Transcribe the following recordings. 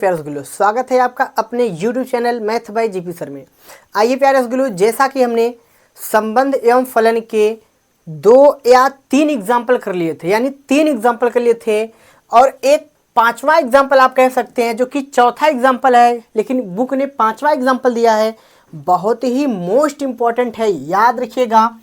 प्यारे रसगुल्लो, स्वागत है आपका अपने YouTube channel math bye GP sir में। आइए प्यारे रसगुल्लो, जैसा कि हमने संबंध एवं फलन के 2 या 3 एग्जाम्पल कर लिए थे, यानी 3 एग्जाम्पल कर लिए थे और एक 5वां एग्जाम्पल आप कह सकते हैं, जो कि चौथा एग्जाम्पल है, लेकिन बुक ने 5वां एग्जाम्पल दिया है। बहुत ही मोस्ट इंपॉर्टेंट है, याद रखिएगा।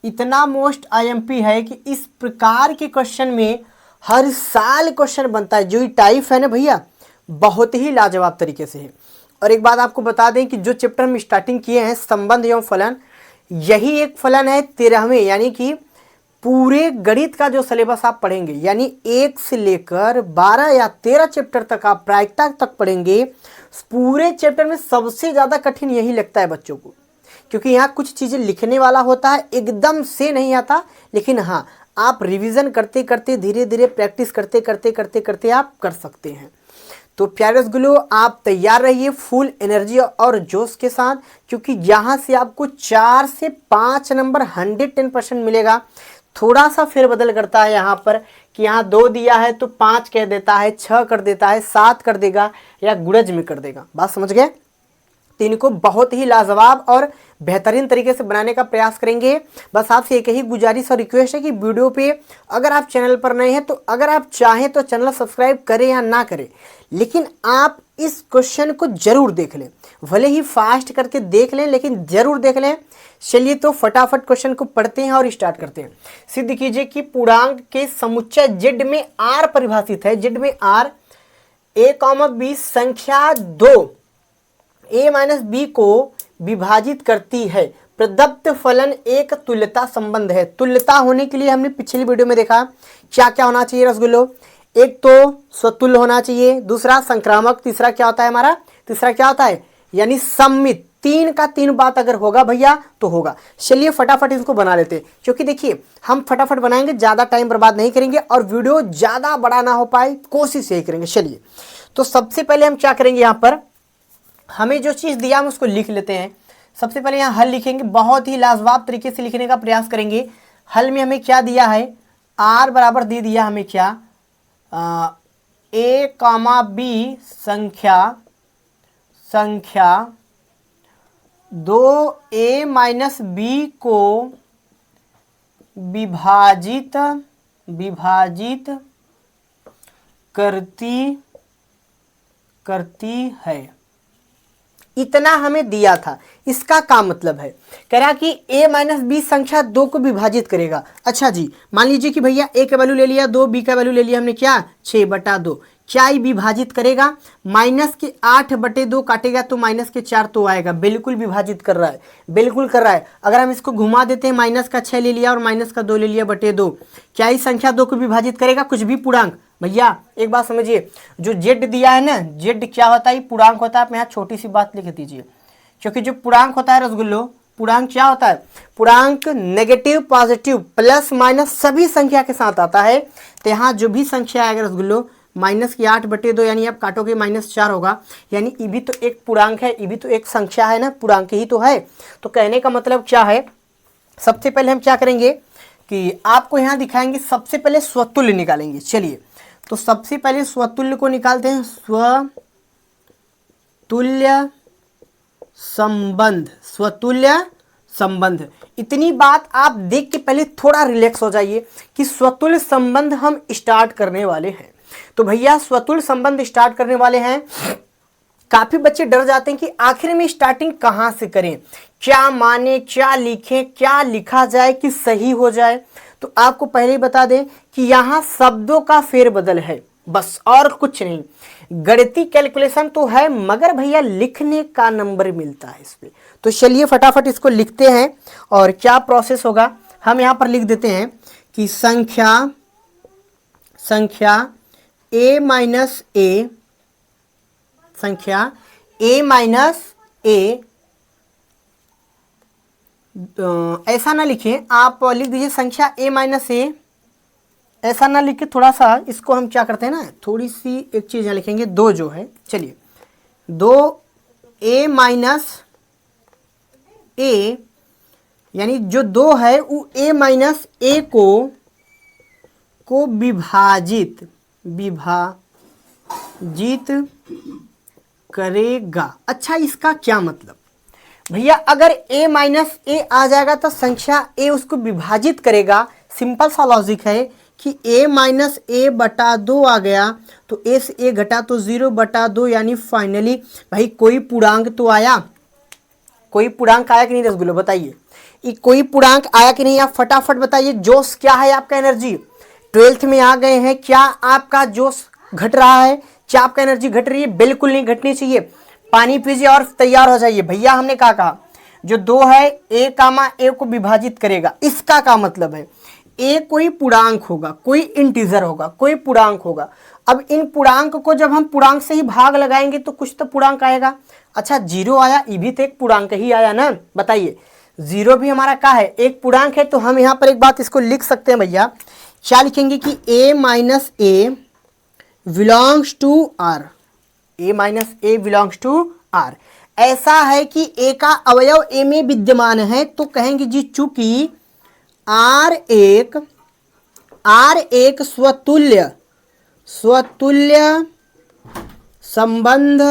इतना मोस्ट IMP है कि इस प्रकार के क्वेश्चन में हर साल क्वेश्चन बनता है। जो ये टाइप है ना भैया, बहुत ही लाजवाब तरीके से है। और एक बात आपको बता दें कि जो चैप्टर हम स्टार्टिंग किए हैं संबंध एवं फलन, यही एक फलन है 13वें, यानी कि पूरे गणित का जो सिलेबस आप पढ़ेंगे, यानी 1 से लेकर 12 या 13 चैप्टर तक आप प्रायिकता तक पढ़ेंगे। पूरे चैप्टर में सबसे ज़्यादा कठिन यही लगता है बच्चों को, क्योंकि यहाँ कुछ चीज़ें लिखने वाला होता है, एकदम से नहीं आता, लेकिन हाँ आप रिवीजन करते करते धीरे धीरे प्रैक्टिस करते करते करते करते आप कर सकते हैं। तो प्यारे रसगुल्लो, आप तैयार रहिए फुल एनर्जी और जोश के साथ, क्योंकि यहाँ से आपको 4 से 5 नंबर 110% मिलेगा। थोड़ा सा फेरबदल करता है यहाँ पर कि यहाँ 2 दिया है तो 5 कह देता है, 6 कर देता है, 7 कर देगा या गुणज में कर देगा। बात समझ गए? तो इनको बहुत ही लाजवाब और बेहतरीन तरीके से बनाने का प्रयास करेंगे। बस आपसे एक ही गुजारिश और रिक्वेस्ट है कि वीडियो पे अगर आप चैनल पर नए हैं तो अगर आप चाहें तो चैनल सब्सक्राइब करें या ना करें, लेकिन आप इस क्वेश्चन को जरूर देख लें। भले ही फास्ट करके देख लें, लेकिन जरूर देख लें। चलिए तो फटाफट क्वेश्चन को पढ़ते हैं और स्टार्ट करते हैं। सिद्ध कीजिए कि पूर्णांक के समुच्चय जेड में आर परिभाषित है। जेड में आर a, b संख्या 2 a - b को विभाजित करती है। प्रदत्त फलन एक तुल्यता संबंध है। तुल्यता होने के लिए हमने पिछली वीडियो में देखा क्या क्या होना चाहिए रसगुल्लो। एक तो स्वतुल्य होना चाहिए, दूसरा संक्रामक, तीसरा क्या होता है हमारा, तीसरा क्या होता है यानी सम्मित। 3 का 3 बात अगर होगा भैया तो होगा। चलिए फटाफट इसको बना लेते हैं, क्योंकि देखिए हम फटाफट बनाएंगे, ज़्यादा टाइम बर्बाद नहीं करेंगे और वीडियो ज़्यादा बड़ा ना हो पाए, कोशिश यही करेंगे। चलिए तो सबसे पहले हम क्या करेंगे, यहाँ पर हमें जो चीज़ दिया हम उसको लिख लेते हैं। सबसे पहले यहाँ हल लिखेंगे, बहुत ही लाजवाब तरीके से लिखने का प्रयास करेंगे। हल में हमें क्या दिया है, r बराबर दे दिया हमें क्या, a, b संख्या 2a - b को विभाजित करती है। इतना हमें दिया था। इसका क्या मतलब है, कह रहा कि a - b संख्या 2 को विभाजित करेगा। अच्छा जी, मान लीजिए कि भैया a का वैल्यू ले लिया 2, b का वैल्यू ले लिया हमने क्या 6/2। क्या ये विभाजित करेगा, -8/2 काटेगा तो -4 तो आएगा। बिल्कुल विभाजित कर रहा है, बिल्कुल कर रहा है। अगर हम इसको घुमा देते हैं, -6 ले लिया और -2 ले लिया बटे 2, क्या इस संख्या 2 को विभाजित करेगा, कुछ भी पूर्णांक। भैया एक बात समझिए, जो जेड दिया है ना, जेड क्या होता है, पूर्णांक होता है। आप यहाँ छोटी सी बात लिख दीजिए, क्योंकि जो पूर्णांक होता है रसगुल्लो, पूर्णांक क्या होता है, पूर्णांक नेगेटिव पॉजिटिव प्लस माइनस सभी संख्या के साथ आता है। तो यहाँ जो भी संख्या आएगा रसगुल्लो, -8/2 यानी आप काटोगे -4 होगा, यानी ये भी तो एक पूर्णांक है, ये भी तो एक संख्या है ना, पूर्णांक ही तो है। तो कहने का मतलब क्या है, सबसे पहले हम क्या करेंगे कि आपको यहाँ दिखाएंगे, सबसे पहले स्वतुल्य निकालेंगे। चलिए तो सबसे पहले स्वतुल्य को निकालते हैं। स्वतुल्य संबंध। इतनी बात आप देख के पहले थोड़ा रिलैक्स हो जाइए कि स्वतुल्य संबंध हम स्टार्ट करने वाले हैं। तो भैया स्वतुल्य संबंध स्टार्ट करने वाले हैं। काफी बच्चे डर जाते हैं कि आखिर में स्टार्टिंग कहां से करें, क्या माने, क्या लिखें, क्या लिखा जाए कि सही हो जाए। तो आपको पहले ही बता दें कि यहां शब्दों का फेरबदल है, बस और कुछ नहीं। गणितीय कैलकुलेशन तो है, मगर भैया लिखने का नंबर मिलता है इस पे। तो चलिए फटाफट इसको लिखते हैं और क्या प्रोसेस होगा हम यहां पर लिख देते हैं कि संख्या a - ऐसा ना लिखें, आप लिख दीजिए संख्या a - a। ऐसा ना लिखे, थोड़ा सा इसको हम क्या करते हैं ना, थोड़ी सी एक चीज़ यहाँ लिखेंगे, 2 जो है। चलिए 2a - a यानी जो 2 है वो a - a को विभाजित जीत करेगा। अच्छा, इसका क्या मतलब भैया? अगर a माइनस ए आ जाएगा तो संख्या a उसको विभाजित करेगा। सिंपल सा लॉजिक है कि a माइनस ए बटा 2 आ गया तो a से a घटा तो 0 बटा 2, यानी फाइनली भाई कोई पूर्णांक तो आया। कोई पूर्णांक आया कि नहीं रसगुल्लो, बताइए। ये कोई पूर्णांक आया कि नहीं? आप फटाफट बताइए। जोश क्या है आपका? एनर्जी 12th में आ गए हैं, क्या आपका जोश घट रहा है? क्या आपका एनर्जी घट रही है? बिल्कुल नहीं घटनी चाहिए। पानी पीजिए और तैयार हो जाइए। भैया हमने कहा जो 2 है a कामा a को विभाजित करेगा। इसका क्या मतलब है? a कोई पूर्णांक होगा, कोई इंटीजर होगा, कोई पूर्णांक होगा। अब इन पूर्णांक को जब हम पूर्णांक से ही भाग लगाएंगे तो कुछ तो पूर्णांक आएगा। अच्छा, 0 आया, ये भी तो एक पूर्णांक ही आया ना, बताइए। 0 भी हमारा क्या है? एक पूर्णांक है। तो हम यहाँ पर एक बात इसको लिख सकते हैं भैया। क्या लिखेंगे कि a minus A belongs to r। a minus A belongs to r। ऐसा है कि a का अवयव a में विद्यमान है तो कहेंगे जी चूंकि r एक स्वतुल्य संबंध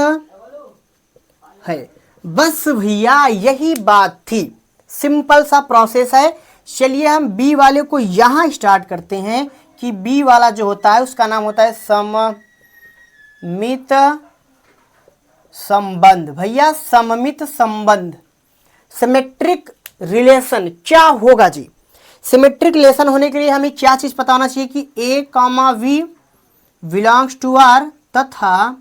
है। बस भैया यही बात थी। सिंपल सा प्रोसेस है। चलिए हम बी वाले को यहां स्टार्ट करते हैं कि बी वाला जो होता है उसका नाम होता है सममित संबंध। भैया सममित संबंध, सिमेट्रिक रिलेशन क्या होगा जी? सिमेट्रिक रिलेशन होने के लिए हमें क्या चीज पता होना चाहिए कि a comma v belongs to r तथा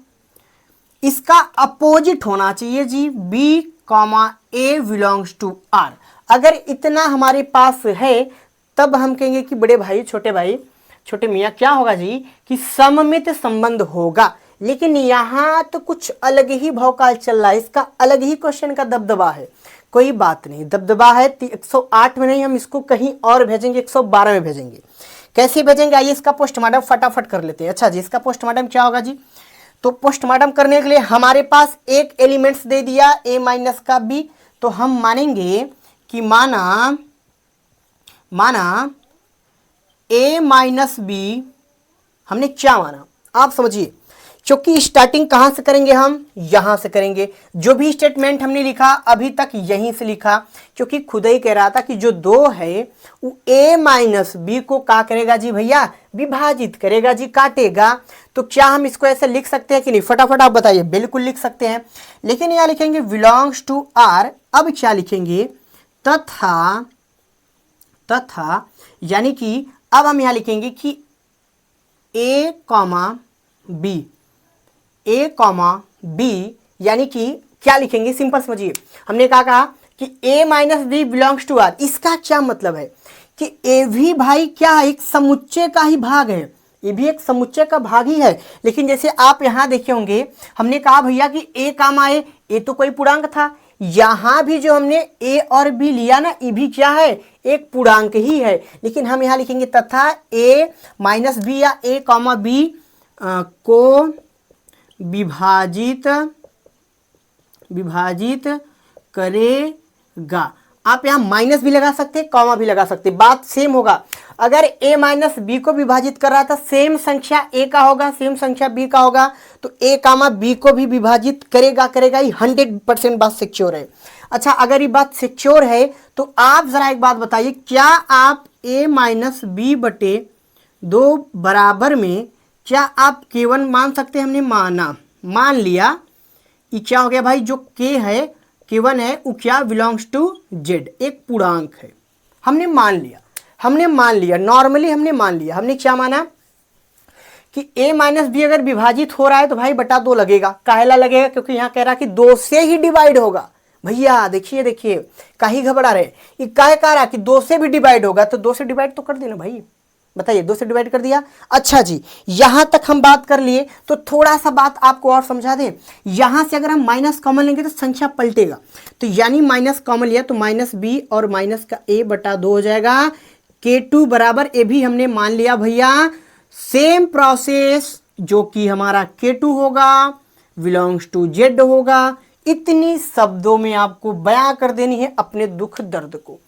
इसका अपोजिट होना चाहिए जी b comma a belongs to r। अगर इतना हमारे पास है तब हम कहेंगे कि बड़े भाई, छोटे मियाँ क्या होगा जी कि सममित संबंध होगा। लेकिन यहाँ तो कुछ अलग ही भौकाल चल रहा है, इसका अलग ही क्वेश्चन का दबदबा है। कोई बात नहीं, दबदबा है 108 में नहीं, हम इसको कहीं और भेजेंगे, 112 में भेजेंगे। कैसे भेजेंगे आइए इसका पोस्टमार्टम फटाफट कर लेते हैं। अच्छा जी, इसका पोस्टमार्टम क्या होगा जी? तो पोस्टमार्टम करने के लिए हमारे पास एक एलिमेंट्स दे दिया a माइनस का b, तो हम मानेंगे कि माना a माइनस b हमने क्या माना, आप समझिए। क्योंकि स्टार्टिंग कहां से करेंगे? हम यहां से करेंगे। जो भी स्टेटमेंट हमने लिखा अभी तक यहीं से लिखा, क्योंकि खुद ही कह रहा था कि जो 2 है वो a माइनस बी को क्या करेगा जी भैया? विभाजित करेगा जी, काटेगा। तो क्या हम इसको ऐसे लिख सकते हैं कि नहीं? फटाफट आप बताइए। बिल्कुल लिख सकते हैं, लेकिन यहां लिखेंगे बिलोंग्स टू r। अब क्या लिखेंगे? तथा यानी कि अब हम यहां लिखेंगे कि a कॉमा बी, यानी कि क्या लिखेंगे? सिंपल समझिए। हमने कहा कि a minus B belongs to r। इसका क्या मतलब है कि a भी भाई क्या है? एक समुच्चय का ही भाग है। ये भी एक समुच्चय का भाग ही है। लेकिन जैसे आप यहां देखे होंगे, हमने कहा भैया कि a कामा ए तो कोई पूर्णांक था। यहां भी जो हमने a और b लिया ना, ये भी क्या है? एक पूर्णांक ही है। लेकिन हम यहां लिखेंगे तथा a माइनस बी या a कॉमा बी को विभाजित करेगा। आप यहां माइनस भी लगा सकते हैं, कॉमा भी लगा सकते हैं, बात सेम होगा। अगर a माइनस बी को विभाजित कर रहा था, सेम संख्या a का होगा, सेम संख्या b का होगा, तो a कामा b को भी विभाजित करेगा ही। 100% बात सिक्योर है। अच्छा, अगर ये बात सिक्योर है तो आप जरा एक बात बताइए, क्या आप a माइनस बी बटे 2 बराबर में क्या आप k1 मान सकते हैं? हमने मान लिया। ये क्या हो गया भाई? जो k है, k1 है, वो क्या बिलोंग्स टू z, एक पूर्णांक है। हमने मान लिया, नॉर्मली हमने मान लिया। हमने क्या माना कि a माइनस बी अगर विभाजित हो रहा है तो भाई बटा 2 लगेगा। काहेला लगेगा? क्योंकि यहाँ कह रहा कि 2 से ही डिवाइड होगा। भैया देखिए काहे घबरा रहे? ये काहे कह रहा कि 2 से भी डिवाइड होगा, तो 2 से डिवाइड तो कर देना भाई। बताइए, 2 से डिवाइड कर दिया। अच्छा जी, यहां तक हम बात कर लिए। तो थोड़ा सा बात आपको और समझा दें। यहां से अगर हम माइनस कॉमन लेंगे तो संख्या पलटेगा। तो यानी माइनस कॉमन लिया तो माइनस बी और माइनस का a बटा 2 हो जाएगा। k2 बराबर a भी हमने मान लिया भैया। सेम प्रोसेस जो कि हमारा k2 होगा बिलोंग्स टू z होगा। इतनी शब्दों में आपको बयां कर देनी है अपने दुख दर्द को।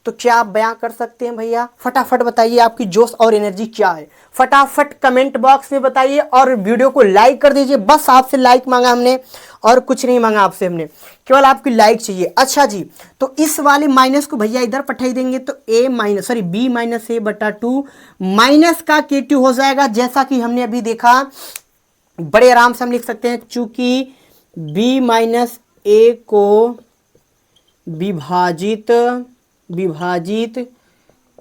तो क्या आप बयां कर सकते हैं भैया? फटाफट बताइए आपकी जोश और एनर्जी क्या है, फटाफट कमेंट बॉक्स में बताइए और वीडियो को लाइक कर दीजिए। बस आपसे लाइक मांगा हमने और कुछ नहीं मांगा आपसे हमने, केवल आपकी लाइक चाहिए। अच्छा जी, तो इस वाले माइनस को भैया इधर पठाई देंगे तो बी माइनस ए बटा 2 माइनस का K2 हो जाएगा। जैसा कि हमने अभी देखा, बड़े आराम से हम लिख सकते हैं, चूंकि b माइनस ए को विभाजित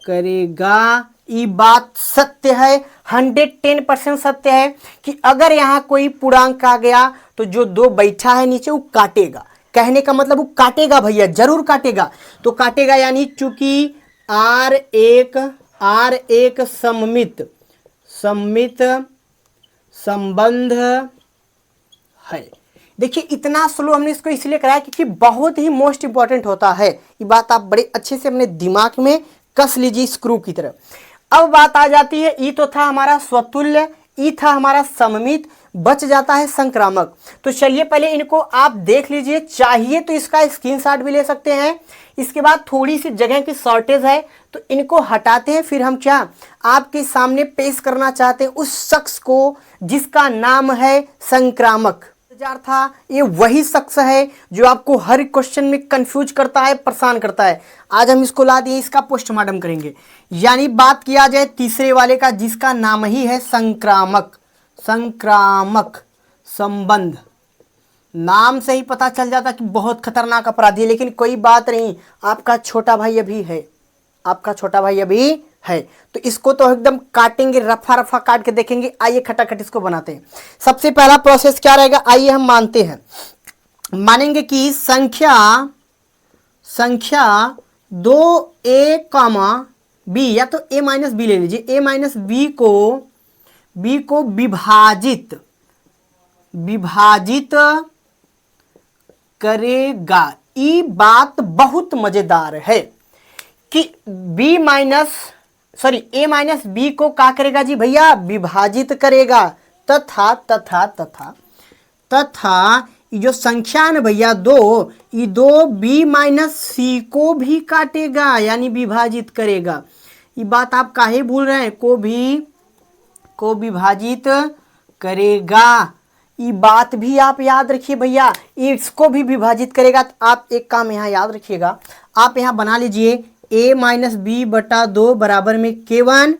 करेगा। ये बात सत्य है, 110% सत्य है कि अगर यहां कोई पूर्णांक आ गया तो जो 2 बैठा है नीचे वो काटेगा। कहने का मतलब वो काटेगा भैया, जरूर काटेगा। तो काटेगा यानी चूंकि R एक सममित संबंध है। देखिए इतना स्लो हमने इसको इसलिए कराया क्योंकि बहुत ही मोस्ट इंपॉर्टेंट होता है। ये बात आप बड़े अच्छे से अपने दिमाग में कस लीजिए स्क्रू की तरह। अब बात आ जाती है, ई तो था हमारा स्वतुल्य, ई था हमारा सममित, बच जाता है संक्रामक। तो चलिए पहले इनको आप देख लीजिए, चाहिए तो इसका स्क्रीनशॉट भी ले सकते हैं। इसके बाद थोड़ी सी जगह की शॉर्टेज है तो इनको हटाते हैं, फिर हम क्या आपके सामने पेश करना चाहते हैं उस शख्स को जिसका नाम है संक्रामक। था ये वही शख्स है जो आपको हर क्वेश्चन में कंफ्यूज करता है, परेशान करता है। आज हम इसको ला दिए, इसका पोस्टमार्टम करेंगे। यानी बात किया जाए तीसरे वाले का जिसका नाम ही है संक्रामक संबंध। नाम से ही पता चल जाता कि बहुत खतरनाक अपराधी है, लेकिन कोई बात नहीं, आपका छोटा भाई अभी है, तो इसको तो एकदम काटेंगे, रफा काट के देखेंगे। आइए खटाखट इसको बनाते हैं। सबसे पहला प्रोसेस क्या रहेगा, आइए हम मानेंगे कि संख्या 2a, b या तो a माइनस बी ले लीजिए, a माइनस बी को विभाजित करेगा। ये बात बहुत मजेदार है कि a माइनस बी को क्या करेगा जी भैया, विभाजित करेगा, तथा ये जो संख्या है ना भैया 2, ये 2 b माइनस सी को भी काटेगा, यानी विभाजित करेगा। ये बात आप काहे भूल रहे हैं, को विभाजित करेगा। ये बात भी आप याद रखिए भैया, इसको भी विभाजित करेगा। तो आप एक काम यहाँ याद रखिएगा, आप यहाँ बना लीजिए a माइनस बी बटा 2 बराबर में K1,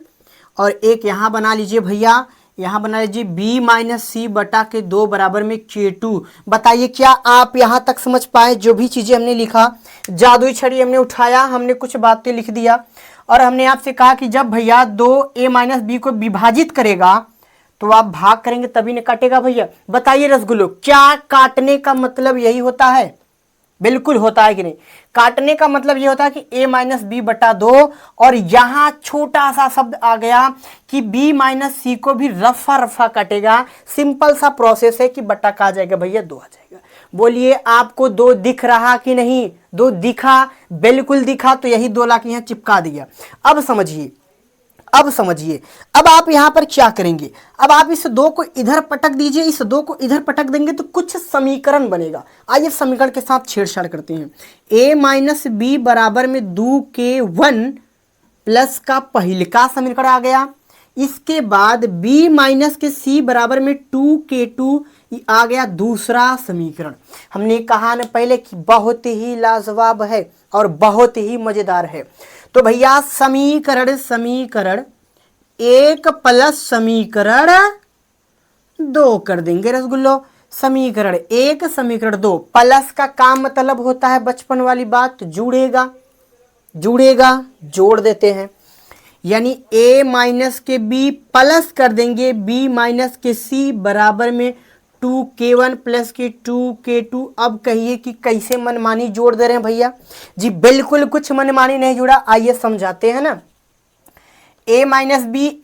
और एक यहाँ बना लीजिए भैया, यहाँ बना लीजिए b माइनस सी बटा के 2 बराबर में K2। बताइए क्या आप यहाँ तक समझ पाए? जो भी चीज़ें हमने लिखा, जादुई छड़ी हमने उठाया, हमने कुछ बातें लिख दिया और हमने आपसे कहा कि जब भैया 2a माइनस बी को विभाजित करेगा तो आप भाग करेंगे तभी न काटेगा भैया। बताइए रसगुल्लो, क्या काटने का मतलब यही होता है? बिल्कुल होता है कि नहीं? काटने का मतलब ये होता है कि a माइनस बी बटा 2, और यहां छोटा सा शब्द आ गया कि b माइनस सी को भी रफा काटेगा। सिंपल सा प्रोसेस है कि बटा का आ जाएगा भैया, 2 आ जाएगा। बोलिए आपको 2 दिख रहा कि नहीं? 2 दिखा, बिल्कुल दिखा, तो यही 2 लाख यहां चिपका दिया। अब समझिए, अब आप यहां पर क्या करेंगे, अब आप इस 2 को इधर पटक दीजिए, इस 2 को इधर पटक देंगे तो कुछ समीकरण बनेगा। आइए समीकरण के साथ छेड़छाड़ करते हैं। a माइनस बी बराबर में 2k1 प्लस का पहिलका समीकरण आ गया। इसके बाद b माइनस के c बराबर में 2k2 आ गया दूसरा समीकरण। हमने कहा ना पहले कि बहुत ही लाजवाब है और बहुत ही मजेदार है। तो भैया समीकरण 1 प्लस समीकरण 2 कर देंगे रसगुल्लो। समीकरण 1 समीकरण 2, प्लस का काम मतलब होता है बचपन वाली बात, जुड़ेगा, जोड़ देते हैं। यानी a माइनस के b प्लस कर देंगे b माइनस के c बराबर में 2k1 प्लस के 2k2। अब कहिए कि कैसे मनमानी जोड़ दे रहे हैं भैया जी? बिल्कुल कुछ मनमानी नहीं जुड़ा, आइए समझाते हैं ना। a minus b,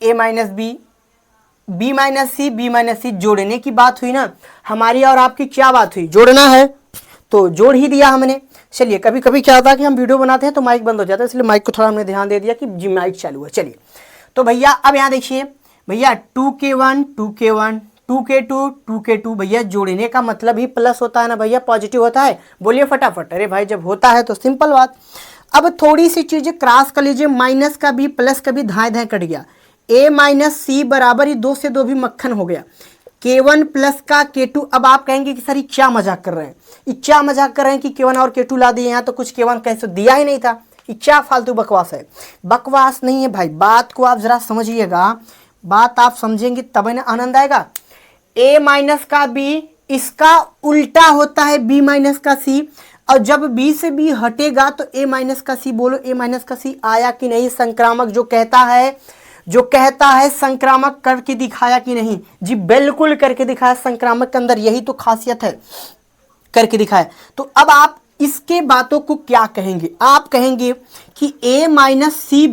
b minus c जोड़ने की बात हुई ना। हमारी और आपकी क्या बात हुई? जोड़ना है, तो जोड़ ही दिया हमने। चलिए कभी कभी क्या होता है कि हम वीडियो बनाते हैं तो माइक बंद हो जाता है, इसलिए माइक को थोड़ा हमने ध्यान दे दिया कि जी माइक चालू है। चलिए तो भैया अब यहाँ देखिए भैया 2k1 2k2 भैया जोड़ने का मतलब ही प्लस होता है ना भैया, पॉजिटिव होता है। बोलिए फटाफट। अरे भाई जब होता है तो सिंपल बात। अब थोड़ी सी चीजें क्रॉस कर लीजिए, माइनस का भी प्लस का भी धाए धाए कट गया। a माइनस सी बराबर ही 2 से 2 भी मक्खन हो गया। k1 प्लस का k2। अब आप कहेंगे कि सर ये क्या मजाक कर रहे हैं, ये क्या मजाक कर रहे हैं कि k1 और k2 ला दिए, यहाँ तो कुछ k1 कैसे दिया ही नहीं था, ये क्या फालतू बकवास है। बकवास नहीं है भाई, बात को आप जरा समझिएगा, बात आप समझेंगे तब ना आनंद आएगा। a माइनस का b इसका उल्टा होता है b माइनस का c, और जब b से b हटेगा तो a माइनस का c। बोलो a माइनस का c आया कि नहीं। संक्रामक जो कहता है संक्रामक करके दिखाया कि नहीं? जी बिल्कुल करके दिखाया, संक्रामक के अंदर यही तो खासियत है, करके दिखाया। तो अब आप इसके बातों को क्या कहेंगे? आप कहेंगे कि a माइनस सी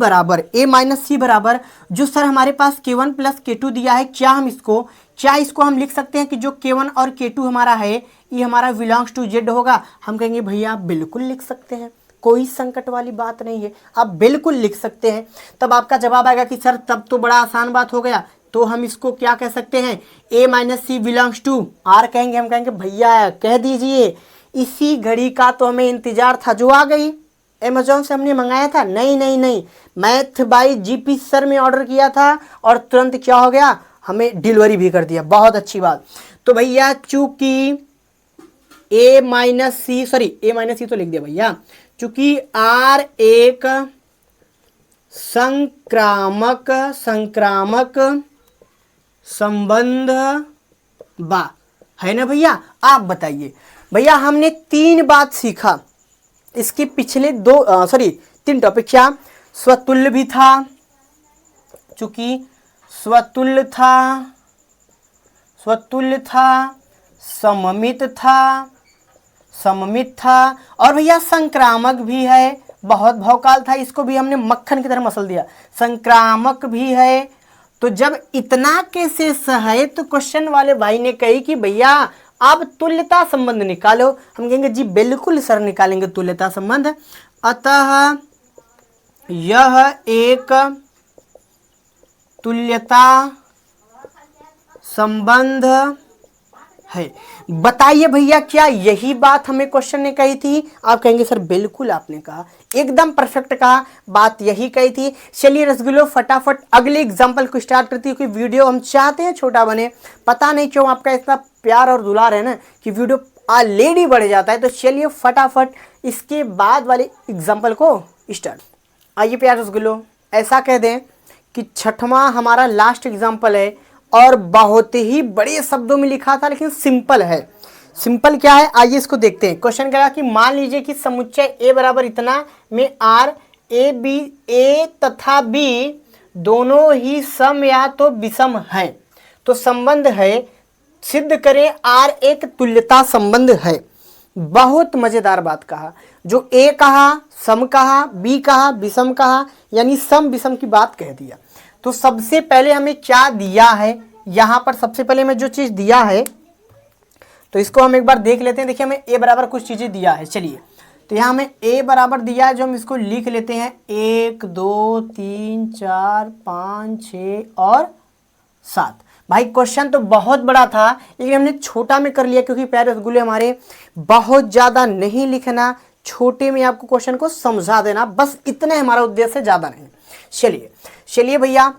बराबर जो सर हमारे पास k1 प्लस k2 दिया है, क्या इसको हम लिख सकते हैं कि जो k1 और k2 हमारा है ये हमारा बिलोंग्स टू z होगा? हम कहेंगे भैया आप बिल्कुल लिख सकते हैं, कोई संकट वाली बात नहीं है, आप बिल्कुल लिख सकते हैं। तब आपका जवाब आएगा कि सर तब तो बड़ा आसान बात हो गया, तो हम इसको क्या कह सकते हैं? a minus C belongs to r कहेंगे। हम कहेंगे भैया कह दीजिए, इसी घड़ी का तो हमें इंतजार था, जो आ गई। अमेजोन से हमने मंगाया था? नहीं, मैथ बाय जीपी सर में ऑर्डर किया था और तुरंत क्या हो गया, हमें डिलीवरी भी कर दिया। बहुत अच्छी बात। तो भैया चूंकि a माइनस सी तो लिख दिया भैया, चूंकि r एक संक्रामक संबंध बा है ना भैया। आप बताइए भैया, हमने 3 बात सीखा इसके पिछले 3 टॉपिक। क्या? स्वतुल्य भी था, चूंकि स्वतुल्य था, सममित था, और भैया संक्रामक भी है, बहुत भौकाल था, इसको भी हमने मक्खन की तरह मसल दिया, संक्रामक भी है। तो जब इतना केसेस है तो क्वेश्चन वाले भाई ने कही कि भैया आप तुल्यता संबंध निकालो। हम कहेंगे जी बिल्कुल सर निकालेंगे तुल्यता संबंध। अतः यह एक तुल्यता संबंध है। बताइए भैया क्या यही बात हमें क्वेश्चन ने कही थी? आप कहेंगे सर बिल्कुल आपने कहा, एकदम परफेक्ट कहा, बात यही कही थी। चलिए रसगुल्लो फटाफट अगले एग्जांपल को स्टार्ट करती है, क्योंकि वीडियो हम चाहते हैं छोटा बने, पता नहीं क्यों आपका इतना प्यार और दुलार है ना कि वीडियो ऑलरेडी बढ़ जाता है। तो चलिए फटाफट इसके बाद वाले एग्जाम्पल को स्टार्ट। आइए प्यार रसगुल्लो, ऐसा कह दें कि 6वां हमारा लास्ट एग्जाम्पल है और बहुत ही बड़े शब्दों में लिखा था, लेकिन सिंपल है। सिंपल क्या है आइए इसको देखते हैं। क्वेश्चन कह रहा कि मान लीजिए कि समुच्चय a बराबर इतना में r a तथा b दोनों ही सम या तो विषम हैं, तो संबंध है, सिद्ध करें r एक तुल्यता संबंध है। बहुत मजेदार बात कहा, जो a कहा, सम कहा, b कहा, विषम कहा, यानी सम विषम की बात कह दिया। तो सबसे पहले हमें क्या दिया है यहां पर? सबसे पहले हमें जो चीज दिया है तो इसको हम एक बार देख लेते हैं। देखिए हमें a बराबर कुछ चीजें दिया है। चलिए तो यहाँ हमें a बराबर दिया है, जो हम इसको लिख लेते हैं 1 2 3 4 5 6 और 7। भाई क्वेश्चन तो बहुत बड़ा था, लेकिन हमने छोटा में कर लिया, क्योंकि प्यारे रसगुल्ले हमारे बहुत ज्यादा नहीं लिखना, छोटे में आपको क्वेश्चन को समझा देना, बस इतना हमारा उद्देश्य, ज्यादा नहीं। चलिए भैया,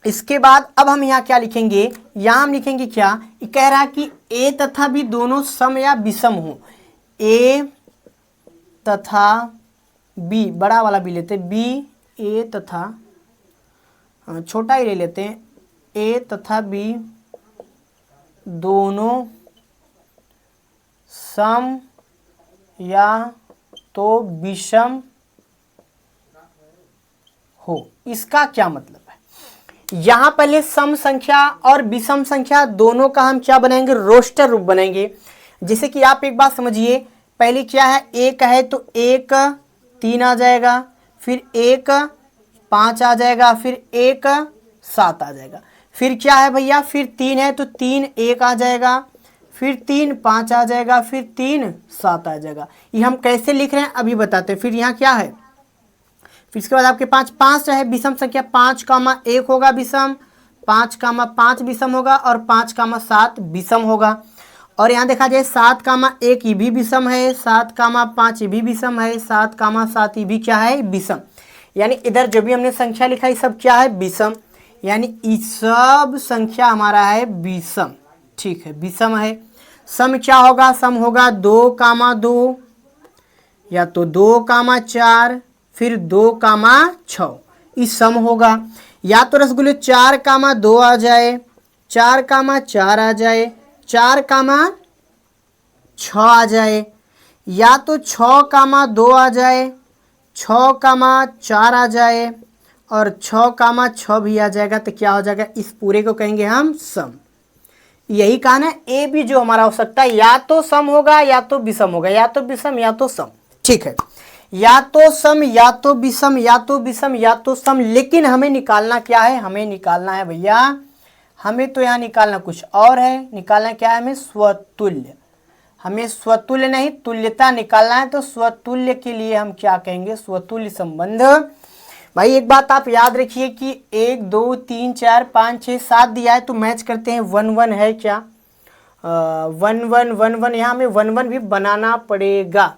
इसके बाद अब हम यहाँ क्या लिखेंगे? यहाँ हम लिखेंगे क्या? ये कह रहा है कि a तथा b दोनों सम या विषम हो। a तथा b, बड़ा वाला b लेते हैं, b a तथा, छोटा ही ले लेते हैं, a तथा b दोनों सम या तो विषम हो। इसका क्या मतलब है? यहां पहले सम संख्या और विषम संख्या दोनों का हम क्या बनाएंगे? रोस्टर रूप बनाएंगे। जैसे कि आप एक बात समझिए, पहले क्या है? 1 है तो 1 3 आ जाएगा, फिर 1 5 आ जाएगा, फिर 1 7 आ जाएगा। फिर क्या है भैया? फिर 3 है तो 3 1 आ जाएगा, फिर 3 5 आ जाएगा, फिर 3 7 आ जाएगा। ये हम कैसे लिख रहे हैं अभी बताते हैं। फिर यहाँ क्या है? फिर इसके बाद आपके 5 है विषम संख्या, 5 कामा 1 होगा विषम, 5 कामा 5 विषम होगा, और 5 कामा 7 विषम होगा। और यहाँ देखा जाए 7,1 ये भी विषम है, 7,5 ये भी विषम है, 7,7 ये भी क्या है, विषम। यानी इधर जो भी हमने संख्या लिखा है सब क्या है, विषम। यानी ये सब संख्या हमारा है विषम। ठीक है, विषम है। सम क्या होगा, सम होगा 2,2 या तो 2,4 फिर 2,6 इस सम होगा। या तो रसगुल्ले 4,2 आ जाए, 4,4 आ जाए, 4,6 आ जाए, या तो 6,2 आ जाए, 6,4 आ जाए और 6,6 भी आ जाएगा। तो क्या हो जाएगा, इस पूरे को कहेंगे हम सम। यही कहा ना, ए भी जो हमारा हो सकता है या तो सम होगा या तो विषम होगा, या तो विषम या तो सम। ठीक है, या तो सम या तो विषम या तो विषम या तो सम। लेकिन हमें निकालना क्या है, हमें निकालना है भैया, हमें तो यहाँ निकालना कुछ और है। निकालना क्या है, हमें स्वतुल्य। हमें स्वतुल्य नहीं तुल्यता निकालना है। तो स्वतुल्य के लिए हम क्या कहेंगे, स्वतुल्य संबंध। भाई एक बात आप याद रखिए कि 1 2 3 4 5 6 7 दिया है तो मैच करते हैं 1 1 है क्या, 1 1 1 1 यहाँ हमें 1 1 भी बनाना पड़ेगा।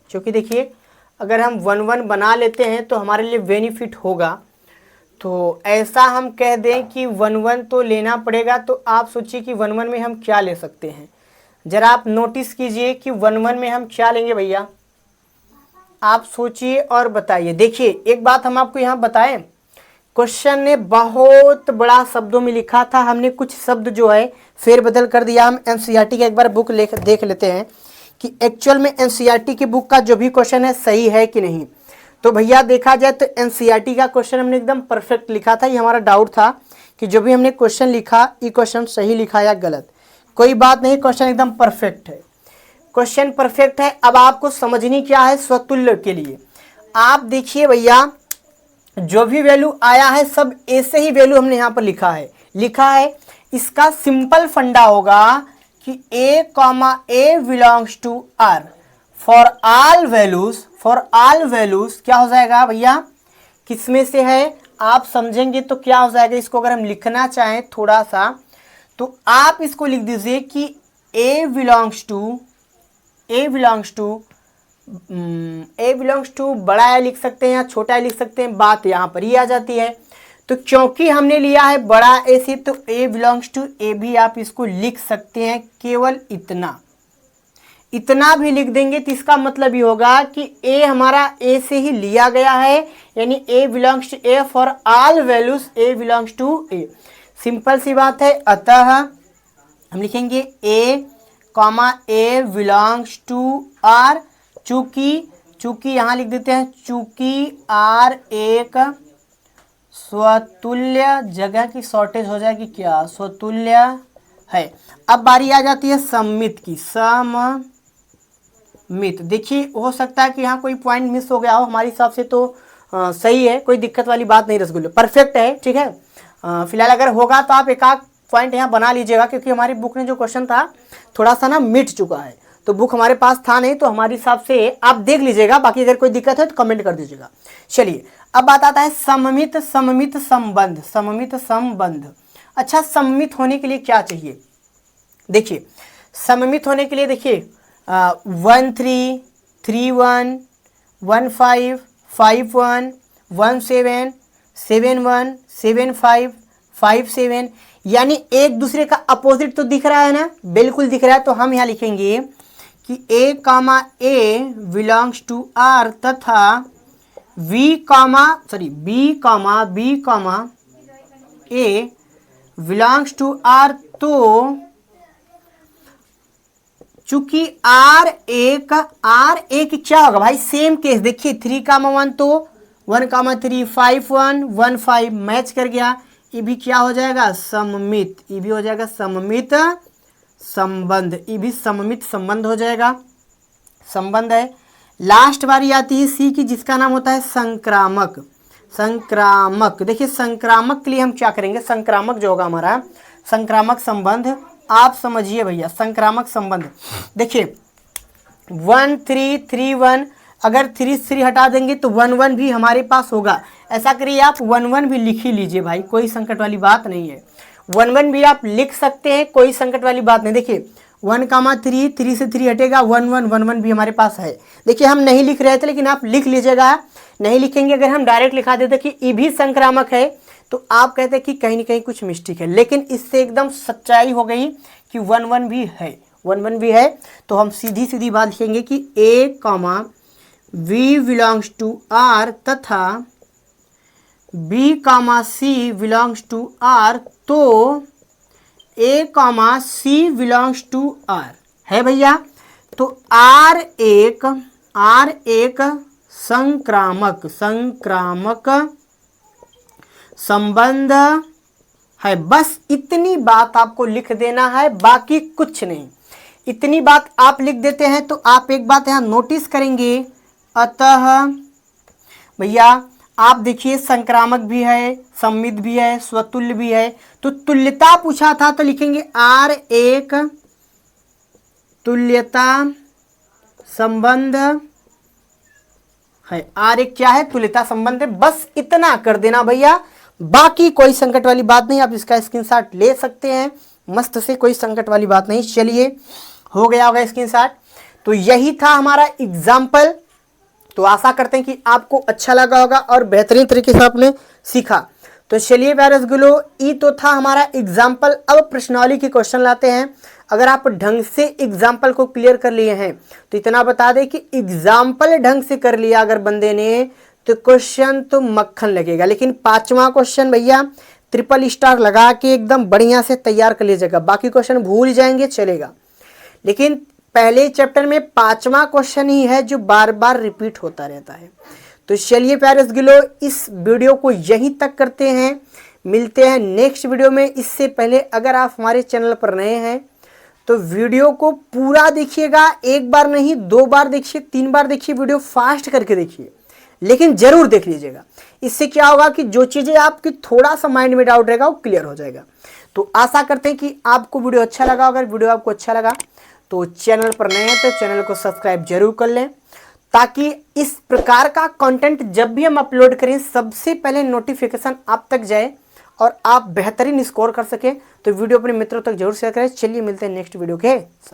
क्योंकि देखिए अगर हम 1 1 बना लेते हैं तो हमारे लिए बेनिफिट होगा। तो ऐसा हम कह दें कि 1 1 तो लेना पड़ेगा। तो आप सोचिए कि 1 1 में हम क्या ले सकते हैं, जरा आप नोटिस कीजिए कि 1 1 में हम क्या लेंगे भैया, आप सोचिए और बताइए। देखिए एक बात हम आपको यहाँ बताएं, क्वेश्चन ने बहुत बड़ा शब्दों में लिखा था, हमने कुछ शब्द जो है फेरबदल कर दिया। हम एनसीईआरटी का एक बार बुक देख लेते हैं कि एक्चुअल में एनसीईआरटी की बुक का जो भी क्वेश्चन है सही है कि नहीं। तो भैया देखा जाए तो एनसीईआरटी का क्वेश्चन हमने एकदम परफेक्ट लिखा था। ये हमारा डाउट था कि जो भी हमने क्वेश्चन लिखा ये क्वेश्चन सही लिखा या गलत। कोई बात नहीं, क्वेश्चन एकदम परफेक्ट है, क्वेश्चन परफेक्ट है। अब आपको समझनी क्या है स्वतुल्य के लिए, आप देखिए भैया जो भी वैल्यू आया है सब ऐसे ही वैल्यू हमने यहाँ पर लिखा है। इसका सिंपल फंडा होगा कि a, a belongs to r for all values क्या हो जाएगा भैया, किसमें से है आप समझेंगे तो क्या हो जाएगा। इसको अगर हम लिखना चाहें थोड़ा सा तो आप इसको लिख दीजिए कि a बिलोंग्स टू बड़ा है लिख सकते हैं या छोटा है लिख सकते हैं, बात यहाँ पर ही आ जाती है। तो क्योंकि हमने लिया है बड़ा ए से तो a बिलोंग्स टू ए भी आप इसको लिख सकते हैं। केवल इतना भी लिख देंगे तो इसका मतलब ये होगा कि a हमारा a से ही लिया गया है, यानी a belongs to a for all values a belongs to a। Simple सी बात है। अतः हम लिखेंगे a बिलोंग्स टू r, चूंकि यहाँ लिख देते हैं चूंकि r एक स्वतुल्य, जगह की शॉर्टेज हो जाएगी क्या, स्वतुल्य है। अब बारी आ जाती है सममित की। सममित देखिए हो सकता है कि यहाँ कोई पॉइंट मिस हो गया हो, हमारे हिसाब से तो सही है, कोई दिक्कत वाली बात नहीं, रसगुल्ले परफेक्ट है। ठीक है, फिलहाल अगर होगा तो आप एक आध पॉइंट यहाँ बना लीजिएगा, क्योंकि हमारी बुक में जो क्वेश्चन था थोड़ा सा ना मिट चुका है। तो बुक हमारे पास था नहीं, तो हमारे हिसाब से आप देख लीजिएगा, बाकी अगर कोई दिक्कत है तो कमेंट कर दीजिएगा। चलिए अब बात आता है सममित संबंध। अच्छा, सममित होने के लिए क्या चाहिए, देखिए सममित होने के लिए देखिए 1 3 3 1 1 5 5 1 1 7 7 1 7 5 5 7, यानी एक दूसरे का अपोजिट तो दिख रहा है ना, बिल्कुल दिख रहा है। तो हम यहाँ लिखेंगे कि a, बिलोंग्स टू r तथा b, a belongs to r। तो चूंकि r एक क्या होगा भाई, सेम केस देखिए 3, 1 तो 1, 3 5 1 1 5 मैच कर गया। ये भी क्या हो जाएगा, सममित, ये भी हो जाएगा सममित संबंध, ये भी सममित संबंध हो जाएगा, संबंध है। लास्ट बारी आती है सी की, जिसका नाम होता है संक्रामक। देखिए संक्रामक के लिए हम क्या करेंगे, संक्रामक जो होगा हमारा संक्रामक संबंध, आप समझिए भैया संक्रामक संबंध। देखिए 1 3 3 1, अगर 3 3 हटा देंगे तो 1 1 भी हमारे पास होगा। ऐसा करिए आप 1 1 भी लिख ही लीजिए भाई, कोई संकट वाली बात नहीं है। 1 1 भी आप लिख सकते हैं, कोई संकट वाली बात नहीं। देखिए 1,3, 3 से 3 हटेगा 1 1 1 1 भी हमारे पास है। देखिए हम नहीं लिख रहे थे लेकिन आप लिख लीजिएगा, नहीं लिखेंगे अगर हम डायरेक्ट लिखा देते कि ई भी संक्रामक है तो आप कहते कि कहीं ना कहीं कुछ मिस्टेक है, लेकिन इससे एकदम सच्चाई हो गई कि 1 1 भी है, 1 1 भी है। तो हम सीधी सीधी बात लिखेंगे कि a comma v belongs to R तथा b comma c belongs to R, तो a comma c belongs to R है भैया। तो आर एक संक्रामक संबंध है। बस इतनी बात आपको लिख देना है, बाकी कुछ नहीं। इतनी बात आप लिख देते हैं तो आप एक बात यहाँ नोटिस करेंगे, अतः भैया आप देखिए संक्रामक भी है, सम्मित भी है, स्वतुल्य भी है। तो तुल्यता पूछा था तो लिखेंगे आर एक तुल्यता संबंध है। आर एक क्या है? तुल्यता संबंध है। बस इतना कर देना भैया, बाकी कोई संकट वाली बात नहीं। आप इसका स्क्रीनशॉट ले सकते हैं मस्त से, कोई संकट वाली बात नहीं। चलिए हो गया होगा स्क्रीनशॉट। तो यही था हमारा एग्जाम्पल। तो आशा करते हैं कि आपको अच्छा लगा होगा और बेहतरीन तरीके से आपने सीखा। तो चलिए प्यारे गुलो, ये तो था हमारा एग्जाम्पल। अब प्रश्नावली के क्वेश्चन लाते हैं। अगर आप ढंग से एग्जाम्पल को क्लियर कर लिए हैं तो इतना बता दें कि एग्जाम्पल ढंग से कर लिया अगर बंदे ने तो क्वेश्चन तो मक्खन लगेगा। लेकिन 5वां क्वेश्चन भैया ट्रिपल स्टार लगा के एकदम बढ़िया से तैयार कर लीजिएगा। बाकी क्वेश्चन भूल जाएंगे चलेगा, लेकिन पहले चैप्टर में 5वां क्वेश्चन ही है जो बार बार रिपीट होता रहता है। तो चलिए प्यारे गिलो, इस वीडियो को यहीं तक करते हैं, मिलते हैं नेक्स्ट वीडियो में। इससे पहले अगर आप हमारे चैनल पर नए हैं तो वीडियो को पूरा देखिएगा, एक बार नहीं 2 बार देखिए, 3 बार देखिए, वीडियो फास्ट करके देखिए, लेकिन जरूर देख लीजिएगा। इससे क्या होगा कि जो चीज़ें आपकी थोड़ा सा माइंड में डाउट रहेगा वो क्लियर हो जाएगा। तो आशा करते हैं कि आपको वीडियो अच्छा लगा। अगर वीडियो आपको अच्छा लगा तो चैनल पर नए हैं तो चैनल को सब्सक्राइब जरूर कर लें, ताकि इस प्रकार का कंटेंट जब भी हम अपलोड करें सबसे पहले नोटिफिकेशन आप तक जाए और आप बेहतरीन स्कोर कर सकें। तो वीडियो अपने मित्रों तक जरूर शेयर करें। चलिए मिलते हैं नेक्स्ट वीडियो के साथ।